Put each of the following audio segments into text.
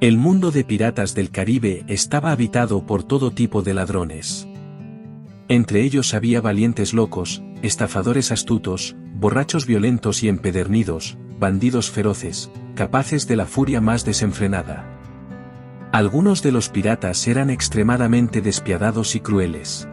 El mundo de piratas del Caribe estaba habitado por todo tipo de ladrones. Entre ellos había valientes locos, estafadores astutos, borrachos violentos y empedernidos, bandidos feroces, capaces de la furia más desenfrenada. Algunos de los piratas eran extremadamente despiadados y crueles.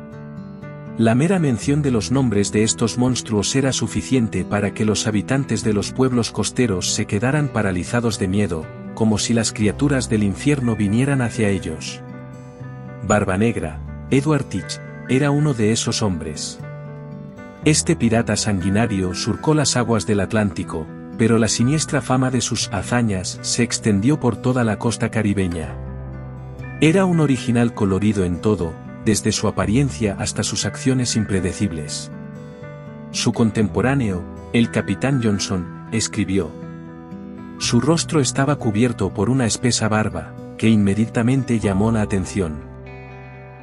La mera mención de los nombres de estos monstruos era suficiente para que los habitantes de los pueblos costeros se quedaran paralizados de miedo, como si las criaturas del infierno vinieran hacia ellos. Barbanegra, Edward Teach, era uno de esos hombres. Este pirata sanguinario surcó las aguas del Atlántico, pero la siniestra fama de sus hazañas se extendió por toda la costa caribeña. Era un original colorido en todo, desde su apariencia hasta sus acciones impredecibles. Su contemporáneo, el capitán Johnson, escribió: su rostro estaba cubierto por una espesa barba, que inmediatamente llamó la atención.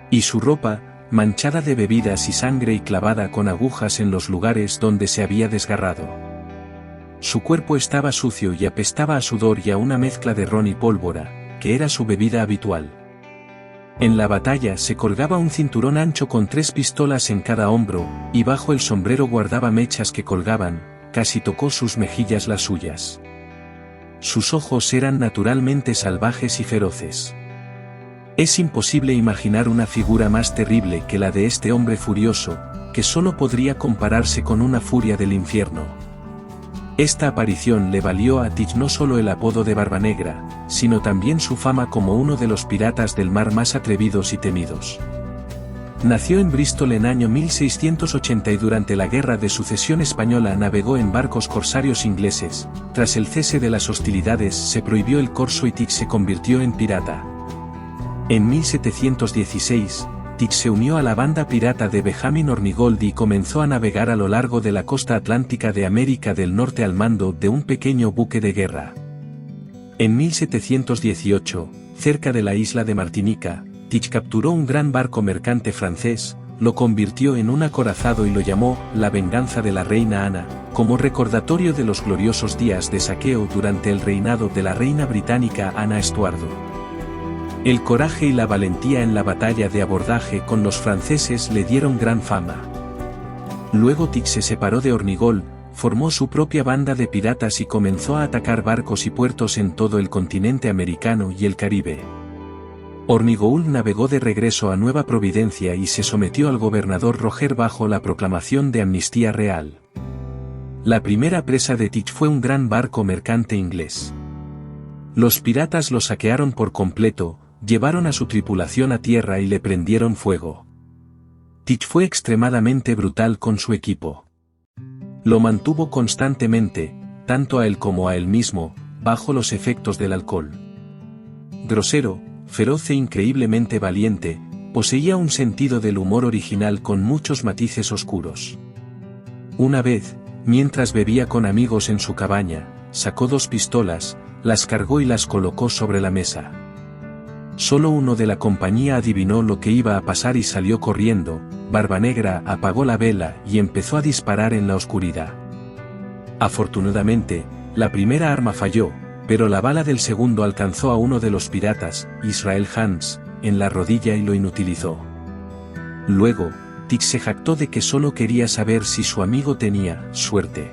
Y su ropa, manchada de bebidas y sangre y clavada con agujas en los lugares donde se había desgarrado. Su cuerpo estaba sucio y apestaba a sudor y a una mezcla de ron y pólvora, que era su bebida habitual. En la batalla se colgaba un cinturón ancho con 3 pistolas en cada hombro, y bajo el sombrero guardaba mechas que colgaban, casi tocó sus mejillas las suyas. Sus ojos eran naturalmente salvajes y feroces. Es imposible imaginar una figura más terrible que la de este hombre furioso, que solo podría compararse con una furia del infierno. Esta aparición le valió a Teach no solo el apodo de Barbanegra, sino también su fama como uno de los piratas del mar más atrevidos y temidos. Nació en Bristol en año 1680 y durante la Guerra de Sucesión Española navegó en barcos corsarios ingleses. Tras el cese de las hostilidades se prohibió el corso y Teach se convirtió en pirata. En 1716, Teach se unió a la banda pirata de Benjamin Hornigold y comenzó a navegar a lo largo de la costa atlántica de América del Norte al mando de un pequeño buque de guerra. En 1718, cerca de la isla de Martinica, Teach capturó un gran barco mercante francés, lo convirtió en un acorazado y lo llamó La Venganza de la Reina Ana, como recordatorio de los gloriosos días de saqueo durante el reinado de la reina británica Ana Estuardo. El coraje y la valentía en la batalla de abordaje con los franceses le dieron gran fama. Luego Teach se separó de Hornigold, formó su propia banda de piratas y comenzó a atacar barcos y puertos en todo el continente americano y el Caribe. Hornigold navegó de regreso a Nueva Providencia y se sometió al gobernador Roger bajo la proclamación de amnistía real. La primera presa de Teach fue un gran barco mercante inglés. Los piratas lo saquearon por completo, llevaron a su tripulación a tierra y le prendieron fuego. Teach fue extremadamente brutal con su equipo. Lo mantuvo constantemente, tanto a él como a él mismo, bajo los efectos del alcohol. Grosero, feroz e increíblemente valiente, poseía un sentido del humor original con muchos matices oscuros. Una vez, mientras bebía con amigos en su cabaña, sacó 2 pistolas, las cargó y las colocó sobre la mesa. Solo uno de la compañía adivinó lo que iba a pasar y salió corriendo. Barbanegra apagó la vela y empezó a disparar en la oscuridad. Afortunadamente, la primera arma falló, pero la bala del segundo alcanzó a uno de los piratas, Israel Hans, en la rodilla y lo inutilizó. Luego, Teach se jactó de que solo quería saber si su amigo tenía suerte.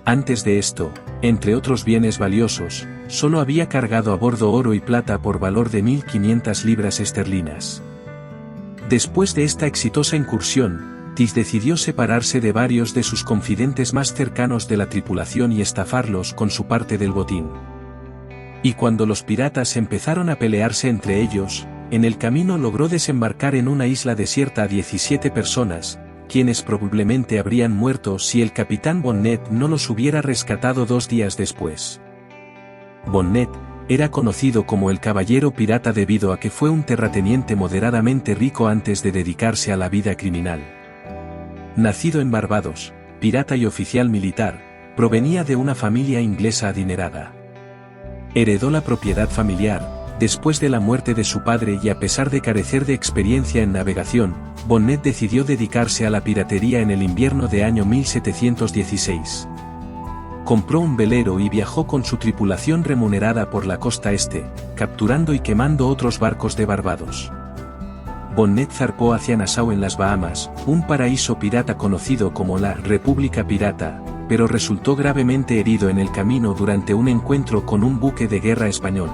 Antes de esto, entre otros bienes valiosos, solo había cargado a bordo oro y plata por valor de 1.500 libras esterlinas. Después de esta exitosa incursión, Teach decidió separarse de varios de sus confidentes más cercanos de la tripulación y estafarlos con su parte del botín. Y cuando los piratas empezaron a pelearse entre ellos, en el camino logró desembarcar en una isla desierta a 17 personas, quienes probablemente habrían muerto si el capitán Bonnet no los hubiera rescatado 2 días después. Bonnet era conocido como el caballero pirata debido a que fue un terrateniente moderadamente rico antes de dedicarse a la vida criminal. Nacido en Barbados, pirata y oficial militar, provenía de una familia inglesa adinerada. Heredó la propiedad familiar después de la muerte de su padre y a pesar de carecer de experiencia en navegación, Bonnet decidió dedicarse a la piratería en el invierno de año 1716. compró un velero y viajó con su tripulación remunerada por la costa este, capturando y quemando otros barcos de Barbados. Bonnet zarpó hacia Nassau en las Bahamas, un paraíso pirata conocido como la República Pirata, pero resultó gravemente herido en el camino durante un encuentro con un buque de guerra español.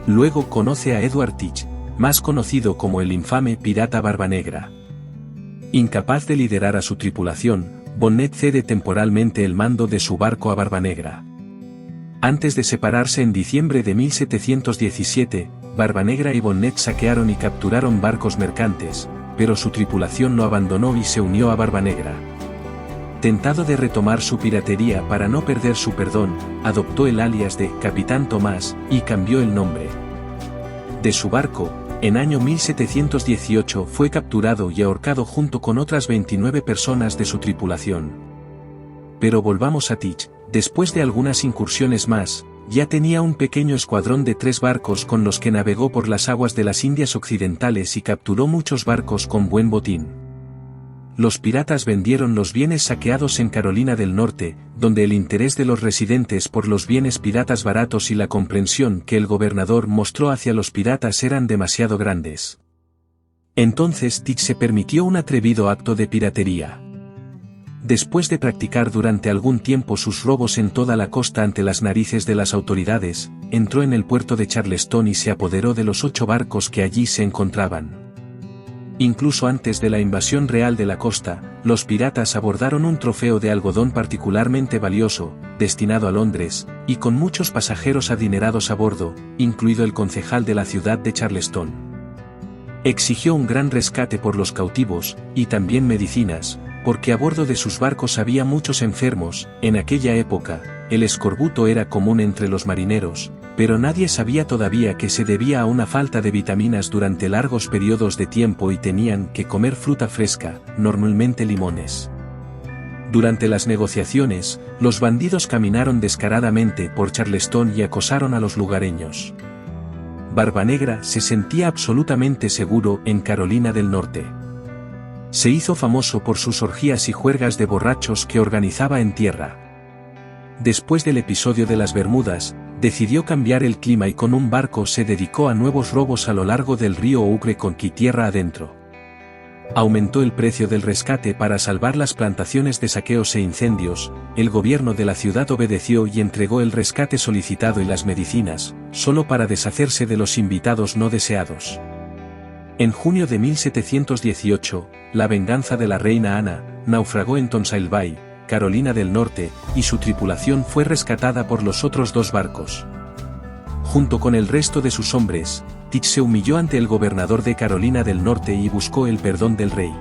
Luego conoce a Edward Teach, más conocido como el infame pirata Barbanegra. Incapaz de liderar a su tripulación, Bonnet cede temporalmente el mando de su barco a Barbanegra. Antes de separarse en diciembre de 1717, Barbanegra y Bonnet saquearon y capturaron barcos mercantes, pero su tripulación lo abandonó y se unió a Barbanegra. Tentado de retomar su piratería para no perder su perdón, adoptó el alias de Capitán Tomás y cambió el nombre de su barco. En año 1718 fue capturado y ahorcado junto con otras 29 personas de su tripulación. Pero volvamos a Teach. Después de algunas incursiones más, ya tenía un pequeño escuadrón de 3 barcos con los que navegó por las aguas de las Indias Occidentales y capturó muchos barcos con buen botín. Los piratas vendieron los bienes saqueados en Carolina del Norte, donde el interés de los residentes por los bienes piratas baratos y la comprensión que el gobernador mostró hacia los piratas eran demasiado grandes. Entonces Teach se permitió un atrevido acto de piratería. Después de practicar durante algún tiempo sus robos en toda la costa ante las narices de las autoridades, entró en el puerto de Charleston y se apoderó de los 8 barcos que allí se encontraban. Incluso antes de la invasión real de la costa, los piratas abordaron un trofeo de algodón particularmente valioso, destinado a Londres, y con muchos pasajeros adinerados a bordo, incluido el concejal de la ciudad de Charleston. Exigió un gran rescate por los cautivos, y también medicinas, porque a bordo de sus barcos había muchos enfermos. En aquella época, el escorbuto era común entre los marineros, pero nadie sabía todavía que se debía a una falta de vitaminas durante largos periodos de tiempo y tenían que comer fruta fresca, normalmente limones. Durante las negociaciones, los bandidos caminaron descaradamente por Charleston y acosaron a los lugareños. Barbanegra se sentía absolutamente seguro en Carolina del Norte. Se hizo famoso por sus orgías y juergas de borrachos que organizaba en tierra. Después del episodio de las Bermudas, decidió cambiar el clima y con un barco se dedicó a nuevos robos a lo largo del río Ocracoke y tierra adentro. Aumentó el precio del rescate para salvar las plantaciones de saqueos e incendios. El gobierno de la ciudad obedeció y entregó el rescate solicitado y las medicinas, solo para deshacerse de los invitados no deseados. En junio de 1718, la venganza de la reina Ana naufragó en Tonsile Bay, Carolina del Norte, y su tripulación fue rescatada por los otros 2 barcos. Junto con el resto de sus hombres, Teach se humilló ante el gobernador de Carolina del Norte y buscó el perdón del rey.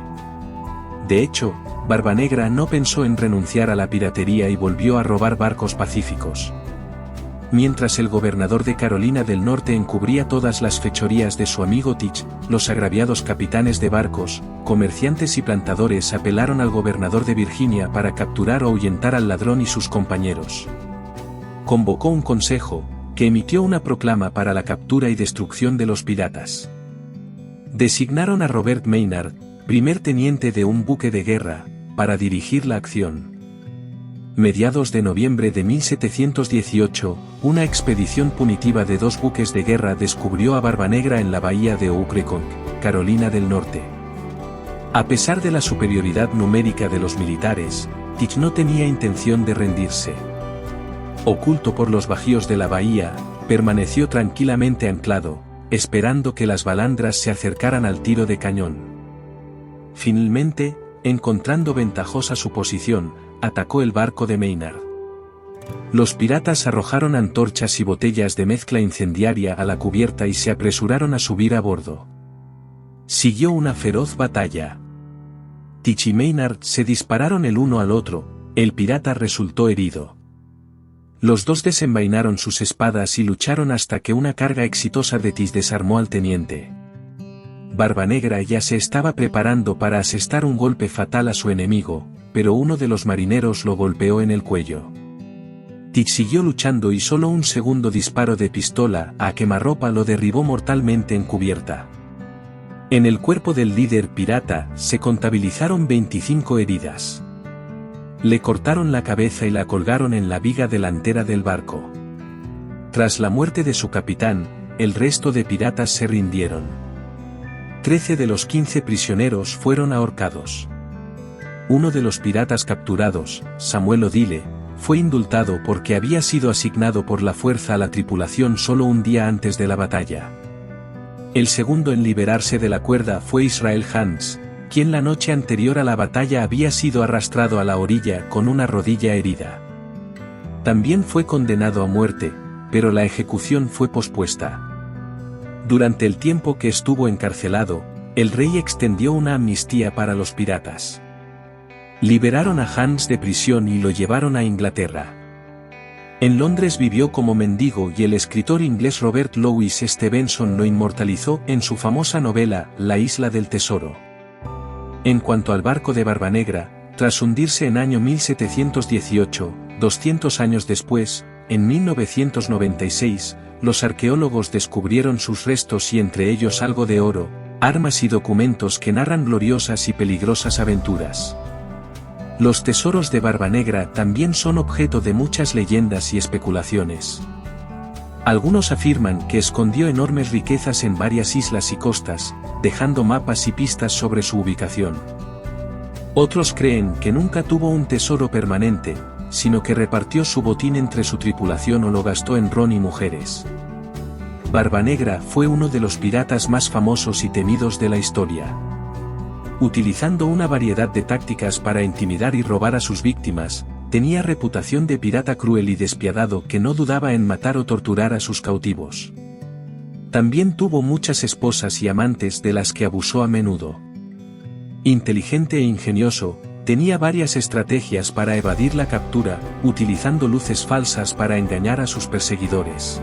De hecho, Barbanegra no pensó en renunciar a la piratería y volvió a robar barcos pacíficos. Mientras el gobernador de Carolina del Norte encubría todas las fechorías de su amigo Teach, los agraviados capitanes de barcos, comerciantes y plantadores apelaron al gobernador de Virginia para capturar o ahuyentar al ladrón y sus compañeros. Convocó un consejo, que emitió una proclama para la captura y destrucción de los piratas. Designaron a Robert Maynard, primer teniente de un buque de guerra, para dirigir la acción. Mediados de noviembre de 1718, una expedición punitiva de 2 buques de guerra descubrió a Barbanegra en la bahía de Ocracoke, Carolina del Norte. A pesar de la superioridad numérica de los militares, Teach no tenía intención de rendirse. Oculto por los bajíos de la bahía, permaneció tranquilamente anclado, esperando que las balandras se acercaran al tiro de cañón. Finalmente, encontrando ventajosa su posición, atacó el barco de Maynard. Los piratas arrojaron antorchas y botellas de mezcla incendiaria a la cubierta y se apresuraron a subir a bordo. Siguió una feroz batalla. Teach y Maynard se dispararon el uno al otro. El pirata resultó herido. Los 2 desenvainaron sus espadas y lucharon hasta que una carga exitosa de Teach desarmó al teniente. Barbanegra ya se estaba preparando para asestar un golpe fatal a su enemigo, pero uno de los marineros lo golpeó en el cuello. Teach siguió luchando y solo un segundo disparo de pistola a quemarropa lo derribó mortalmente en cubierta. En el cuerpo del líder pirata se contabilizaron 25 heridas. Le cortaron la cabeza y la colgaron en la viga delantera del barco. Tras la muerte de su capitán, el resto de piratas se rindieron. 13 de los 15 prisioneros fueron ahorcados. Uno de los piratas capturados, Samuel Odile, fue indultado porque había sido asignado por la fuerza a la tripulación solo un día antes de la batalla. El segundo en liberarse de la cuerda fue Israel Hands, quien la noche anterior a la batalla había sido arrastrado a la orilla con una rodilla herida. También fue condenado a muerte, pero la ejecución fue pospuesta. Durante el tiempo que estuvo encarcelado, el rey extendió una amnistía para los piratas. Liberaron a Hans de prisión y lo llevaron a Inglaterra. En Londres vivió como mendigo y el escritor inglés Robert Louis Stevenson lo inmortalizó en su famosa novela La Isla del Tesoro. En cuanto al barco de Barbanegra, tras hundirse en año 1718, 200 años después, en 1996, los arqueólogos descubrieron sus restos y entre ellos algo de oro, armas y documentos que narran gloriosas y peligrosas aventuras. Los tesoros de Barbanegra también son objeto de muchas leyendas y especulaciones. Algunos afirman que escondió enormes riquezas en varias islas y costas, dejando mapas y pistas sobre su ubicación. Otros creen que nunca tuvo un tesoro permanente, sino que repartió su botín entre su tripulación o lo gastó en ron y mujeres. Barbanegra fue uno de los piratas más famosos y temidos de la historia. Utilizando una variedad de tácticas para intimidar y robar a sus víctimas, tenía reputación de pirata cruel y despiadado que no dudaba en matar o torturar a sus cautivos. También tuvo muchas esposas y amantes de las que abusó a menudo. Inteligente e ingenioso, tenía varias estrategias para evadir la captura, utilizando luces falsas para engañar a sus perseguidores.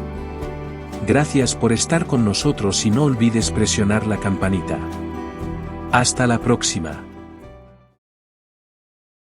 Gracias por estar con nosotros y no olvides presionar la campanita. Hasta la próxima.